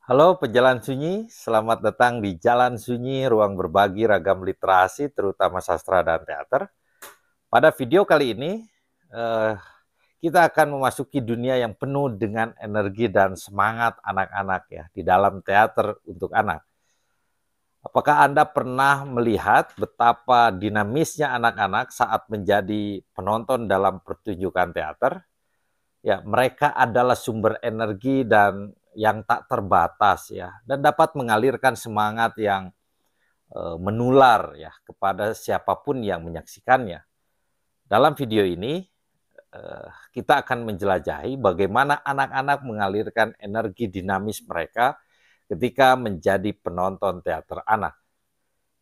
Halo pejalan sunyi, selamat datang di Jalan Sunyi, ruang berbagi ragam literasi, terutama sastra dan teater. Pada video kali ini, eh, kita akan memasuki dunia yang penuh dengan energi dan semangat anak-anak ya, di dalam teater untuk anak. Apakah Anda pernah melihat betapa dinamisnya anak-anak saat menjadi penonton dalam pertunjukan teater? Ya, mereka adalah sumber energi dan yang tak terbatas ya, dan dapat mengalirkan semangat yang menular ya kepada siapapun yang menyaksikannya. Dalam video ini kita akan menjelajahi bagaimana anak-anak mengalirkan energi dinamis mereka ketika menjadi penonton teater anak.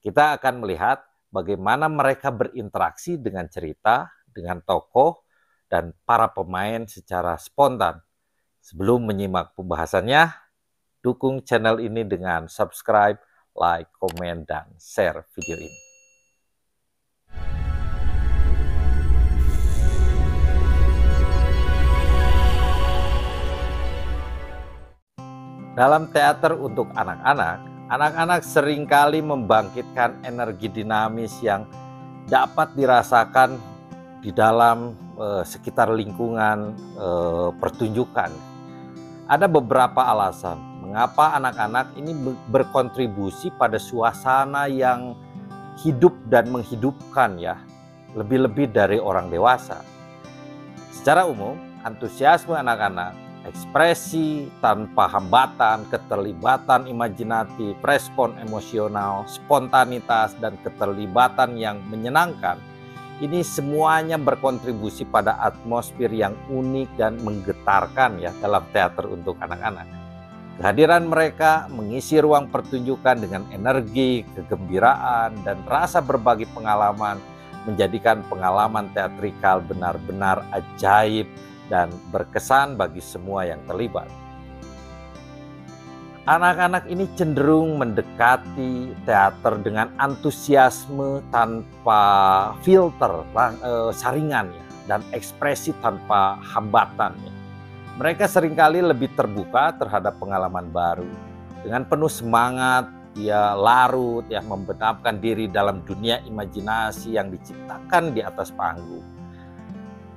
Kita akan melihat bagaimana mereka berinteraksi dengan cerita, dengan tokoh, dan para pemain secara spontan. Sebelum menyimak pembahasannya, dukung channel ini dengan subscribe, like, komen, dan share video ini. Dalam teater untuk anak-anak, anak-anak seringkali membangkitkan energi dinamis yang dapat dirasakan di dalam sekitar lingkungan pertunjukan. Ada beberapa alasan mengapa anak-anak ini berkontribusi pada suasana yang hidup dan menghidupkan ya, lebih-lebih dari orang dewasa. Secara umum, antusiasme anak-anak, ekspresi tanpa hambatan, keterlibatan imajinatif, respon emosional, spontanitas, dan keterlibatan yang menyenangkan, ini semuanya berkontribusi pada atmosfer yang unik dan menggetarkan ya dalam teater untuk anak-anak. Kehadiran mereka mengisi ruang pertunjukan dengan energi, kegembiraan, dan rasa berbagi pengalaman, menjadikan pengalaman teatrikal benar-benar ajaib dan berkesan bagi semua yang terlibat. Anak-anak ini cenderung mendekati teater dengan antusiasme tanpa filter, saringan ya, dan ekspresi tanpa hambatan ya. Mereka seringkali lebih terbuka terhadap pengalaman baru. Dengan penuh semangat, dia larut ya, membenamkan diri dalam dunia imajinasi yang diciptakan di atas panggung.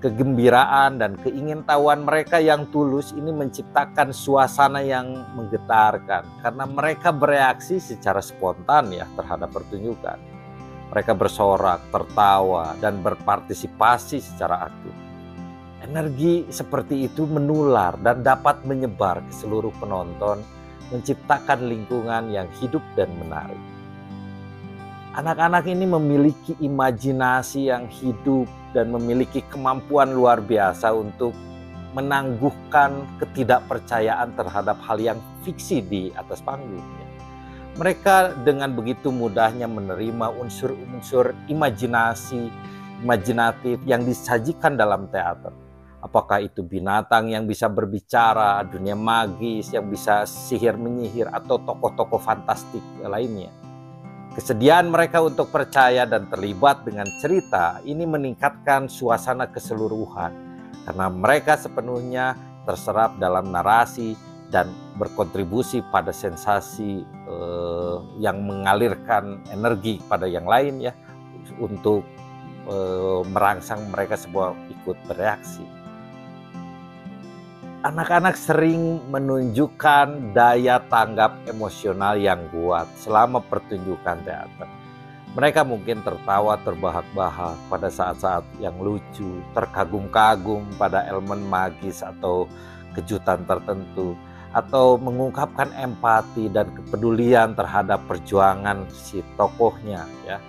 Kegembiraan dan keingintahuan mereka yang tulus ini menciptakan suasana yang menggetarkan karena mereka bereaksi secara spontan ya terhadap pertunjukan. Mereka bersorak, tertawa, dan berpartisipasi secara aktif. Energi seperti itu menular dan dapat menyebar ke seluruh penonton, menciptakan lingkungan yang hidup dan menarik. Anak-anak ini memiliki imajinasi yang hidup dan memiliki kemampuan luar biasa untuk menangguhkan ketidakpercayaan terhadap hal yang fiksi di atas panggung. Mereka dengan begitu mudahnya menerima unsur-unsur imajinatif yang disajikan dalam teater. Apakah itu binatang yang bisa berbicara, dunia magis yang bisa sihir menyihir, atau tokoh-tokoh fantastik lainnya. Kesediaan mereka untuk percaya dan terlibat dengan cerita ini meningkatkan suasana keseluruhan karena mereka sepenuhnya terserap dalam narasi dan berkontribusi pada sensasi yang mengalirkan energi pada yang lain ya, untuk merangsang mereka semua ikut bereaksi. Anak-anak sering menunjukkan daya tanggap emosional yang kuat selama pertunjukan teater. Mereka mungkin tertawa terbahak-bahak pada saat-saat yang lucu, terkagum-kagum pada elemen magis atau kejutan tertentu, atau mengungkapkan empati dan kepedulian terhadap perjuangan si tokohnya ya.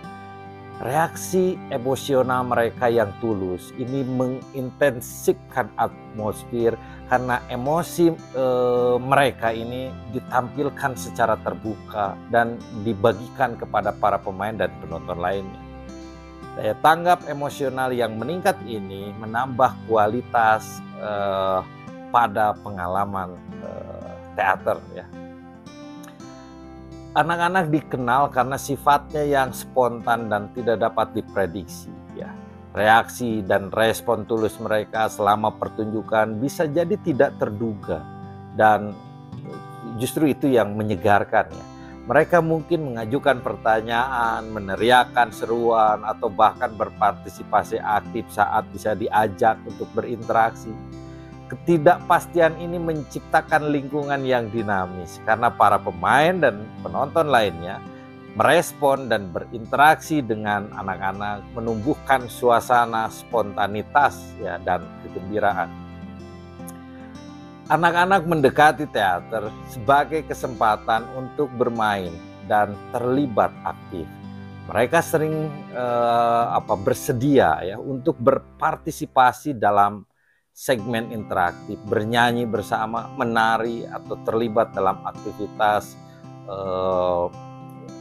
Reaksi emosional mereka yang tulus ini mengintensifkan atmosfer karena emosi mereka ini ditampilkan secara terbuka dan dibagikan kepada para pemain dan penonton lainnya. Daya tanggap emosional yang meningkat ini menambah kualitas pada pengalaman teater ya. Anak-anak dikenal karena sifatnya yang spontan dan tidak dapat diprediksi ya. Reaksi dan respon tulus mereka selama pertunjukan bisa jadi tidak terduga dan justru itu yang menyegarkan ya. Mereka mungkin mengajukan pertanyaan, meneriakkan seruan, atau bahkan berpartisipasi aktif saat bisa diajak untuk berinteraksi. Ketidakpastian ini menciptakan lingkungan yang dinamis karena para pemain dan penonton lainnya merespon dan berinteraksi dengan anak-anak, menumbuhkan suasana spontanitas ya, dan kegembiraan. Anak-anak mendekati teater sebagai kesempatan untuk bermain dan terlibat aktif. Mereka sering bersedia ya untuk berpartisipasi dalam segmen interaktif, bernyanyi bersama, menari, atau terlibat dalam aktivitas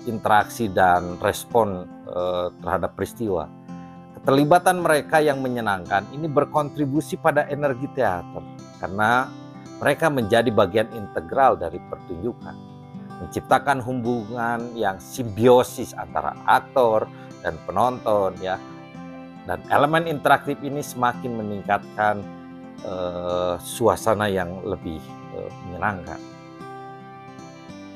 interaksi dan respon terhadap peristiwa. Keterlibatan mereka yang menyenangkan ini berkontribusi pada energi teater karena mereka menjadi bagian integral dari pertunjukan, menciptakan hubungan yang simbiosis antara aktor dan penonton ya. Dan elemen interaktif ini semakin meningkatkan suasana yang lebih menyenangkan.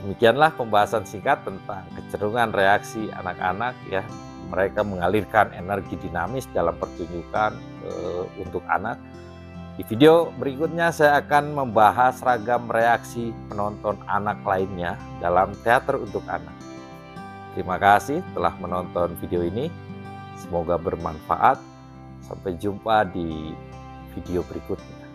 Demikianlah pembahasan singkat tentang kecenderungan reaksi anak-anak ya. Mereka mengalirkan energi dinamis dalam pertunjukan untuk anak. Di video berikutnya saya akan membahas ragam reaksi penonton anak lainnya dalam teater untuk anak. Terima kasih telah menonton video ini. Semoga bermanfaat. Sampai jumpa di video berikutnya.